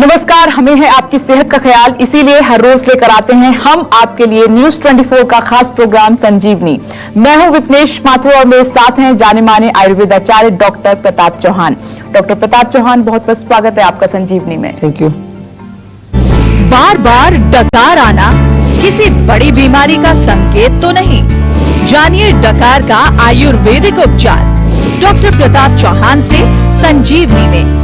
नमस्कार, हमें है आपकी सेहत का ख्याल, इसीलिए हर रोज लेकर आते हैं हम आपके लिए न्यूज 24 का खास प्रोग्राम संजीवनी। मैं हूं विपनेश माथुर और मेरे साथ हैं जाने माने आयुर्वेदाचार्य डॉक्टर प्रताप चौहान। डॉक्टर प्रताप चौहान, बहुत बहुत स्वागत है आपका संजीवनी में। Thank you. बार बार डकार आना किसी बड़ी बीमारी का संकेत तो नहीं। जानिए डकार का आयुर्वेदिक उपचार डॉक्टर प्रताप चौहान से संजीवनी में।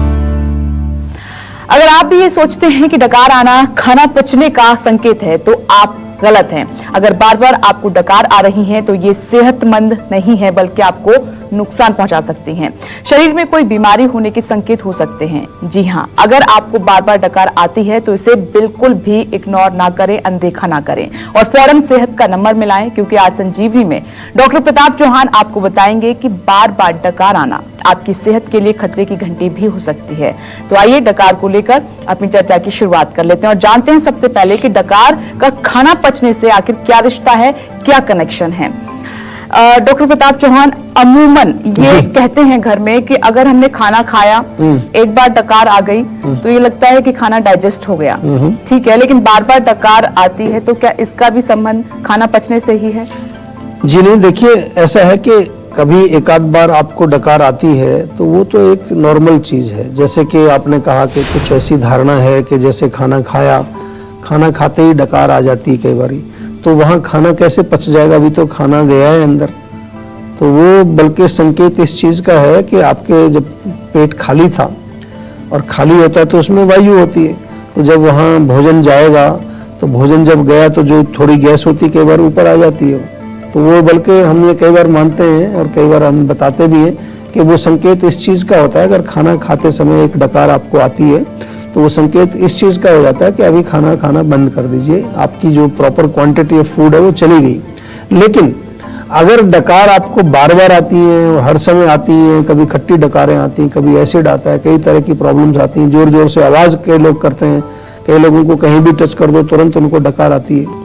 अगर आप भी ये सोचते हैं कि डकार आना खाना पचने का संकेत है तो आप गलत हैं। अगर बार बार आपको डकार आ रही है तो ये सेहतमंद नहीं है, बल्कि आपको नुकसान पहुंचा सकती हैं। शरीर में कोई बीमारी होने के संकेत हो सकते हैं। जी हां, अगर आपको बार बार डकार आती है तो इसे बिल्कुल भी इग्नोर ना करें, अनदेखा ना करें और फौरन सेहत का नंबर मिलाएं, क्योंकि आज संजीवनी में डॉक्टर प्रताप चौहान आपको बताएंगे कि बार बार डकार आना आपकी सेहत के लिए खतरे की घंटी भी हो सकती है। तो आइए डकार को लेकर अपनी चर्चा की शुरुआत कर लेते हैं और जानते हैं सबसे पहले कि डकार का खाना पचने से आखिर क्या रिश्ता है, क्या कनेक्शन है। डॉक्टर प्रताप चौहान, अमूमन ये कहते हैं घर में कि अगर हमने खाना खाया, एक बार डकार आ गई तो ये लगता है कि खाना डाइजेस्ट हो गया, ठीक है, लेकिन बार बार डकार आती है तो क्या इसका भी संबंध खाना पचने से ही है? जी नहीं, देखिए ऐसा है कि कभी एक आध बार आपको डकार आती है तो वो तो एक नॉर्मल चीज़ है। जैसे कि आपने कहा कि कुछ ऐसी धारणा है कि जैसे खाना खाया, खाना खाते ही डकार आ जाती है कई बारी, तो वहाँ खाना कैसे पच जाएगा, अभी तो खाना गया है अंदर। तो वो बल्कि संकेत इस चीज़ का है कि आपके जब पेट खाली था और खाली होता है तो उसमें वायु होती है, तो जब वहाँ भोजन जाएगा तो भोजन जब गया तो जो थोड़ी गैस होती कई बार ऊपर आ जाती है। तो वो बल्कि हम ये कई बार मानते हैं और कई बार हम बताते भी हैं कि वो संकेत इस चीज़ का होता है। अगर खाना खाते समय एक डकार आपको आती है तो वो संकेत इस चीज़ का हो जाता है कि अभी खाना खाना बंद कर दीजिए, आपकी जो प्रॉपर क्वांटिटी ऑफ फूड है वो चली गई। लेकिन अगर डकार आपको बार बार आती है और हर समय आती है, कभी खट्टी डकारें आती हैं, कभी एसिड आता है, कई तरह की प्रॉब्लम्स आती हैं, जोर जोर से आवाज़ कई लोग करते हैं, कई लोगों को कहीं भी टच कर दो तुरंत उनको डकार आती है,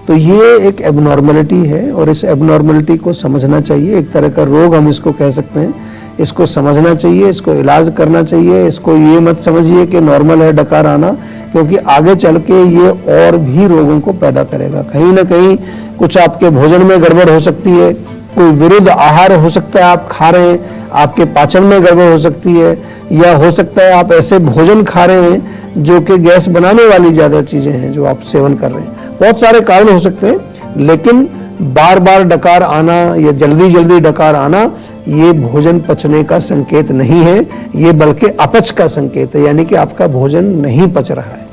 तो ये एक एबनॉर्मलिटी है और इस एबनॉर्मलिटी को समझना चाहिए। एक तरह का रोग हम इसको कह सकते हैं। इसको समझना चाहिए, इसको इलाज करना चाहिए। इसको ये मत समझिए कि नॉर्मल है डकार आना, क्योंकि आगे चल के ये और भी रोगों को पैदा करेगा। कहीं ना कहीं कुछ आपके भोजन में गड़बड़ हो सकती है, कोई विरुद्ध आहार हो सकता है आप खा रहे हैं, आपके पाचन में गड़बड़ हो सकती है, या हो सकता है आप ऐसे भोजन खा रहे हैं जो कि गैस बनाने वाली ज़्यादा चीज़ें हैं जो आप सेवन कर रहे हैं। बहुत सारे कारण हो सकते हैं, लेकिन बार बार डकार आना या जल्दी जल्दी डकार आना ये भोजन पचने का संकेत नहीं है, ये बल्कि अपच का संकेत है, यानी कि आपका भोजन नहीं पच रहा है।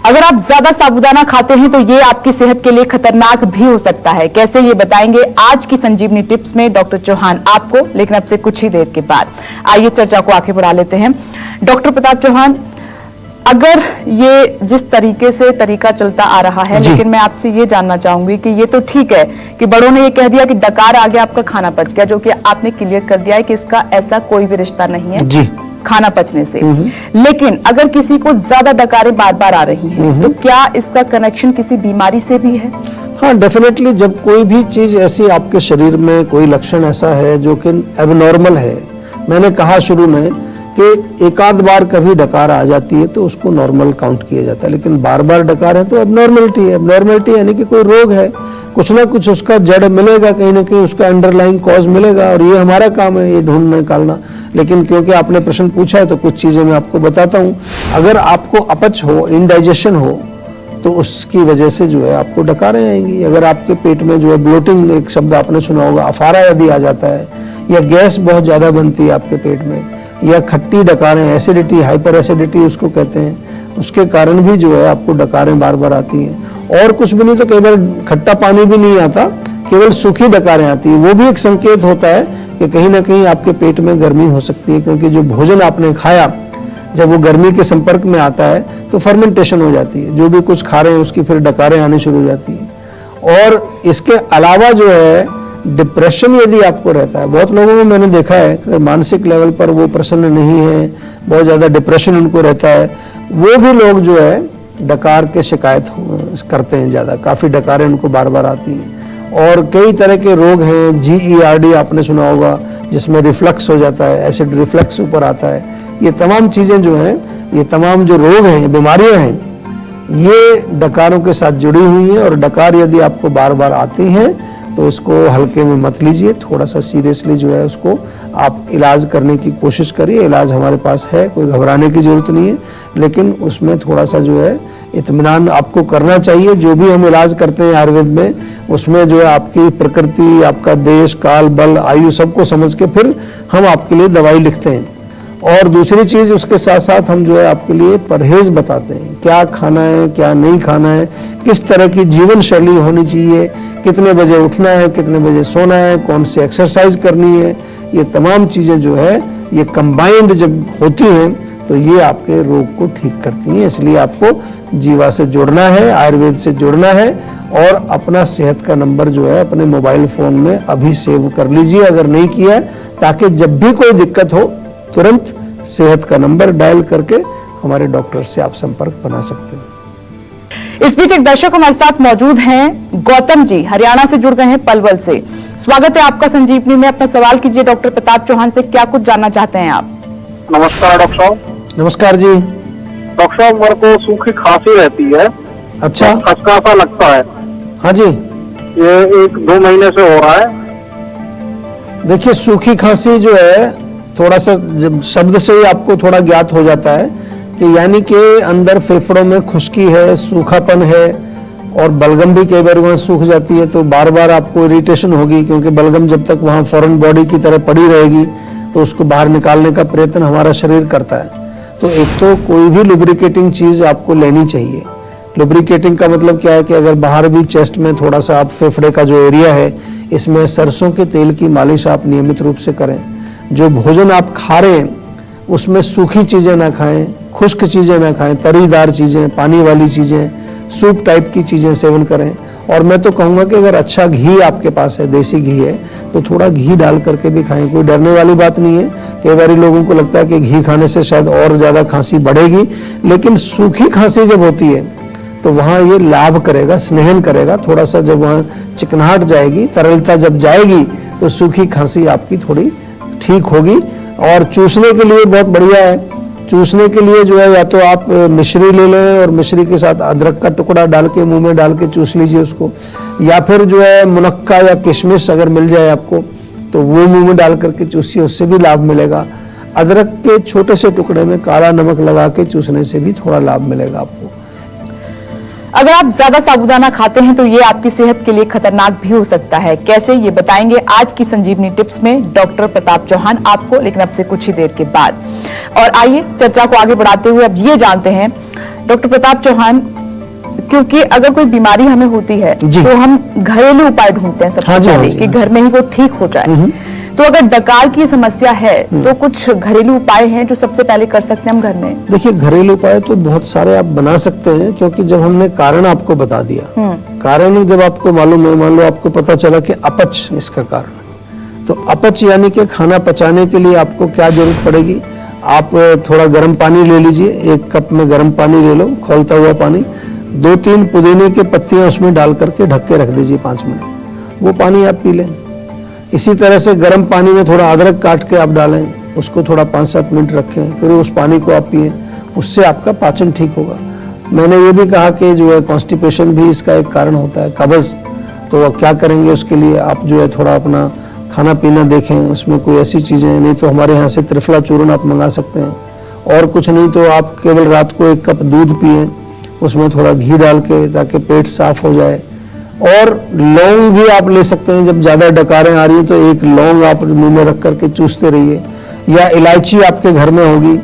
अगर आप ज्यादा साबूदाना खाते हैं तो ये आपकी सेहत के लिए खतरनाक भी हो सकता है। कैसे, ये बताएंगे आज की संजीवनी टिप्स में डॉक्टर चौहान आपको, लेकिन अब से कुछ ही देर के बाद। आइए चर्चा को आगे बढ़ा लेते हैं। डॉक्टर प्रताप चौहान, अगर ये जिस तरीके से तरीका चलता आ रहा है, लेकिन मैं आपसे ये जानना चाहूंगी कि ये तो ठीक है कि बड़ों ने ये कह दिया कि डकार आ गया, आपका खाना पच गया, जो कि आपने क्लियर कर दिया है कि इसका ऐसा कोई भी रिश्ता नहीं है जी खाना पचने से। लेकिन अगर किसी को ज्यादा डकारें बार बार आ रही हैं तो क्या इसका कनेक्शन किसी बीमारी से भी है? हाँ, डेफिनेटली। जब कोई भी चीज ऐसी आपके शरीर में कोई लक्षण ऐसा है जो कि एबनॉर्मल है, मैंने कहा शुरू में कि एक आध बार कभी डकार आ जाती है तो उसको नॉर्मल काउंट किया जाता है, लेकिन बार बार डकार है तो एबनॉर्मलिटी है। एबनॉर्मलिटी यानी कि कोई रोग है, कुछ ना कुछ उसका जड़ मिलेगा, कहीं ना कहीं उसका अंडरलाइंग कॉज मिलेगा, और ये हमारा काम है ये ढूंढ निकालना। लेकिन क्योंकि आपने प्रश्न पूछा है तो कुछ चीज़ें मैं आपको बताता हूँ। अगर आपको अपच हो, इनडाइजेशन हो, तो उसकी वजह से जो है आपको डकारें आएंगी। अगर आपके पेट में जो है ब्लोटिंग, एक शब्द आपने सुना होगा, अफारा यदि आ जाता है, या गैस बहुत ज़्यादा बनती है आपके पेट में, या खट्टी डकारें, एसिडिटी, हाइपर एसिडिटी उसको कहते हैं, उसके कारण भी जो है आपको डकारें बार बार आती हैं। और कुछ भी नहीं तो कई बार खट्टा पानी भी नहीं आता, केवल सूखी डकारें आती है, वो भी एक संकेत होता है कि कहीं ना कहीं आपके पेट में गर्मी हो सकती है, क्योंकि जो भोजन आपने खाया जब वो गर्मी के संपर्क में आता है तो फर्मेंटेशन हो जाती है, जो भी कुछ खा रहे हैं उसकी फिर डकारें आनी शुरू हो जाती हैं। और इसके अलावा जो है डिप्रेशन यदि आपको रहता है, बहुत लोगों को मैंने देखा है कि मानसिक लेवल पर वो प्रसन्न नहीं है, बहुत ज़्यादा डिप्रेशन उनको रहता है, वो भी लोग जो है डकार के शिकायत करते हैं ज़्यादा, काफ़ी डकारें उनको बार बार आती हैं। और कई तरह के रोग हैं, GERD आपने सुना होगा, जिसमें रिफ्लक्स हो जाता है, एसिड रिफ्लक्स ऊपर आता है। ये तमाम चीज़ें जो हैं ये तमाम जो रोग हैं, बीमारियां हैं, ये डकारों के साथ जुड़ी हुई हैं। और डकार यदि आपको बार बार आती हैं तो इसको हल्के में मत लीजिए, थोड़ा सा सीरियसली जो है उसको आप इलाज करने की कोशिश करिए। इलाज हमारे पास है, कोई घबराने की जरूरत नहीं है, लेकिन उसमें थोड़ा सा जो है इत्मीनान आपको करना चाहिए। जो भी हम इलाज करते हैं आयुर्वेद में, उसमें जो है आपकी प्रकृति, आपका देश, काल, बल, आयु सबको समझ के फिर हम आपके लिए दवाई लिखते हैं। और दूसरी चीज उसके साथ साथ हम जो है आपके लिए परहेज बताते हैं, क्या खाना है, क्या नहीं खाना है, किस तरह की जीवन शैली होनी चाहिए, कितने बजे उठना है, कितने बजे सोना है, कौन सी एक्सरसाइज करनी है। ये तमाम चीजें जो है ये कंबाइंड जब होती हैं तो ये आपके रोग को ठीक करती हैं। इसलिए आपको जीवा से जुड़ना है, आयुर्वेद से जुड़ना है और अपना सेहत का नंबर जो है अपने मोबाइल फोन में अभी सेव कर लीजिए अगर नहीं किया है, ताकि जब भी कोई दिक्कत हो तुरंत सेहत का नंबर डायल करके हमारे डॉक्टर से आप संपर्क बना सकते हैं। इस बीच एक दर्शक हमारे साथ मौजूद हैं, गौतम जी हरियाणा से जुड़ गए हैं पलवल से। स्वागत है आपका संजीवनी में। अपना सवाल कीजिए डॉक्टर प्रताप चौहान से, क्या कुछ जानना चाहते हैं आप? नमस्कार डॉक्टर साहब। नमस्कार जी। डॉक्टर साहब, मेरे को सूखी खांसी रहती है। अच्छा, खसका सा लगता है। हाँ जी। ये 1-2 महीने से हो रहा है। देखिए, सूखी खांसी जो है थोड़ा सा जब शब्द से ही आपको थोड़ा ज्ञात हो जाता है कि यानी कि अंदर फेफड़ों में खुश्की है, सूखापन है और बलगम भी कई बार वहाँ सूख जाती है, तो बार बार आपको इरिटेशन होगी, क्योंकि बलगम जब तक वहाँ फॉरेन बॉडी की तरह पड़ी रहेगी तो उसको बाहर निकालने का प्रयत्न हमारा शरीर करता है। तो एक तो कोई भी लुब्रिकेटिंग चीज आपको लेनी चाहिए। लुब्रिकेटिंग का मतलब क्या है कि अगर बाहर भी चेस्ट में थोड़ा सा आप फेफड़े का जो एरिया है इसमें सरसों के तेल की मालिश आप नियमित रूप से करें। जो भोजन आप खा रहे हैं उसमें सूखी चीजें ना खाएं, खुश्क चीजें ना खाएं, तरीदार चीजें, पानी वाली चीजें, सूप टाइप की चीजें सेवन करें। और मैं तो कहूँगा कि अगर अच्छा घी आपके पास है, देसी घी है, तो थोड़ा घी डाल करके भी खाएं। कोई डरने वाली बात नहीं है। कई बार लोगों को लगता है कि घी खाने से शायद और ज्यादा खांसी बढ़ेगी, लेकिन सूखी खांसी जब होती है तो वहाँ ये लाभ करेगा, स्नेहन करेगा। थोड़ा सा जब वहाँ चिकनाहट जाएगी, तरलता जब जाएगी, तो सूखी खांसी आपकी थोड़ी ठीक होगी। और चूसने के लिए बहुत बढ़िया है। चूसने के लिए जो है या तो आप मिश्री ले लें और मिश्री के साथ अदरक का टुकड़ा डाल के मुंह में डाल के चूस लीजिए उसको, या फिर जो है मुनक्का या किशमिश अगर मिल जाए आपको तो वो मुंह में डाल करके चूसिए, उससे भी लाभ मिलेगा। अदरक के छोटे से टुकड़े में काला नमक लगा के चूसने से भी थोड़ा लाभ मिलेगा आपको। अगर आप ज्यादा साबूदाना खाते हैं तो ये आपकी सेहत के लिए खतरनाक भी हो सकता है। कैसे, ये बताएंगे आज की संजीवनी टिप्स में डॉक्टर प्रताप चौहान आपको, लेकिन अब से कुछ ही देर के बाद। और आइए चर्चा को आगे बढ़ाते हुए अब ये जानते हैं डॉक्टर प्रताप चौहान, क्योंकि अगर कोई बीमारी हमें होती है तो हम घरेलू उपाय ढूंढते हैं सबसे पहले कि घर में ही वो ठीक हो जाए। तो अगर डकार की समस्या है तो कुछ घरेलू उपाय हैं जो सबसे पहले कर सकते हैं हम घर में? देखिए, घरेलू उपाय तो बहुत सारे आप बना सकते हैं, क्योंकि जब हमने कारण आपको बता दिया, कारण जब आपको मालूम है, मान लो आपको पता चला कि अपच इसका कारण है, तो अपच यानी कि खाना पचाने के लिए आपको क्या जरूरत पड़ेगी? आप थोड़ा गर्म पानी ले लीजिए, 1 कप में गर्म पानी ले लो, खौलता हुआ पानी, 2-3 पुदीने के पत्तियां उसमें डाल करके ढक के रख दीजिए 5 मिनट, वो पानी आप पी लें। इसी तरह से गर्म पानी में थोड़ा अदरक काट के आप डालें, उसको थोड़ा 5-7 मिनट रखें, फिर उस पानी को आप पिए, उससे आपका पाचन ठीक होगा। मैंने ये भी कहा कि जो है कॉन्स्टिपेशन भी इसका एक कारण होता है, कब्ज। तो क्या करेंगे उसके लिए? आप जो है थोड़ा अपना खाना पीना देखें, उसमें कोई ऐसी चीज़ें, नहीं तो हमारे यहाँ से त्रिफला चूर्ण आप मंगा सकते हैं, और कुछ नहीं तो आप केवल रात को 1 कप दूध पिए, उसमें थोड़ा घी डाल के, ताकि पेट साफ हो जाए। और लौंग भी आप ले सकते हैं, जब ज़्यादा डकारें आ रही हैं तो 1 लौंग आप मुंह में रख करके चूसते रहिए, या इलायची आपके घर में होगी,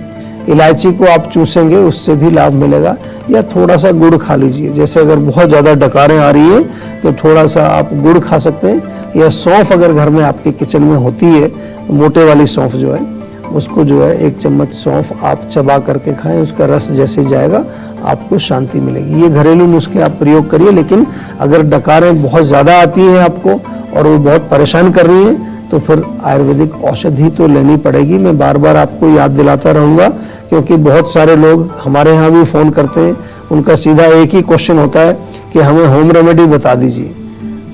इलायची को आप चूसेंगे, उससे भी लाभ मिलेगा। या थोड़ा सा गुड़ खा लीजिए, जैसे अगर बहुत ज़्यादा डकारें आ रही हैं तो थोड़ा सा आप गुड़ खा सकते हैं, या सौंफ अगर घर में आपके किचन में होती है, मोटे वाली सौंफ जो है, उसको जो है 1 चम्मच सौंफ आप चबा करके खाएं, उसका रस जैसे जाएगा आपको शांति मिलेगी। ये घरेलू नुस्खे आप प्रयोग करिए। लेकिन अगर डकारें बहुत ज़्यादा आती हैं आपको और वो बहुत परेशान कर रही हैं, तो फिर आयुर्वेदिक औषधि तो लेनी पड़ेगी। मैं बार बार आपको याद दिलाता रहूँगा, क्योंकि बहुत सारे लोग हमारे यहाँ भी फ़ोन करते हैं, उनका सीधा एक ही क्वेश्चन होता है कि हमें होम रेमेडी बता दीजिए।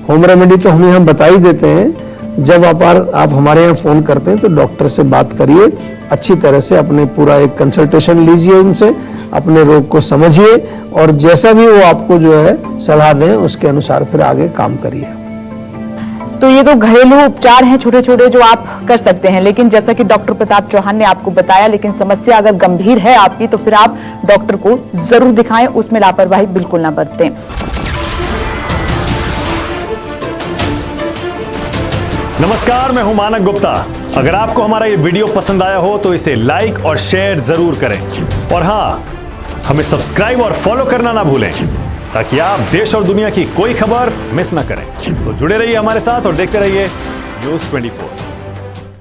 होम रेमेडी तो हम यहाँ बता ही देते हैं, जब आप हमारे यहाँ फ़ोन करते हैं तो डॉक्टर से बात करिए, अच्छी तरह से अपने पूरा एक कंसल्टेशन लीजिए उनसे, अपने रोग को समझिए और जैसा भी वो आपको जो है सलाह दें उसके अनुसार फिर आगे काम करिए। तो ये तो घरेलू उपचार हैं छोटे छोटे जो आप कर सकते हैं, लेकिन जैसा कि डॉक्टर प्रताप चौहान ने आपको बताया, लेकिन समस्या अगर गंभीर है आपकी तो फिर आप डॉक्टर को जरूर दिखाएं, उसमें लापरवाही बिल्कुल ना बरतें। नमस्कार, मैं हूं मानक गुप्ता। अगर आपको हमारा ये वीडियो पसंद आया हो तो इसे लाइक और शेयर जरूर करें और हाँ, हमें सब्सक्राइब और फॉलो करना ना भूलें ताकि आप देश और दुनिया की कोई खबर मिस ना करें। तो जुड़े रहिए हमारे साथ और देखते रहिए न्यूज़ 24।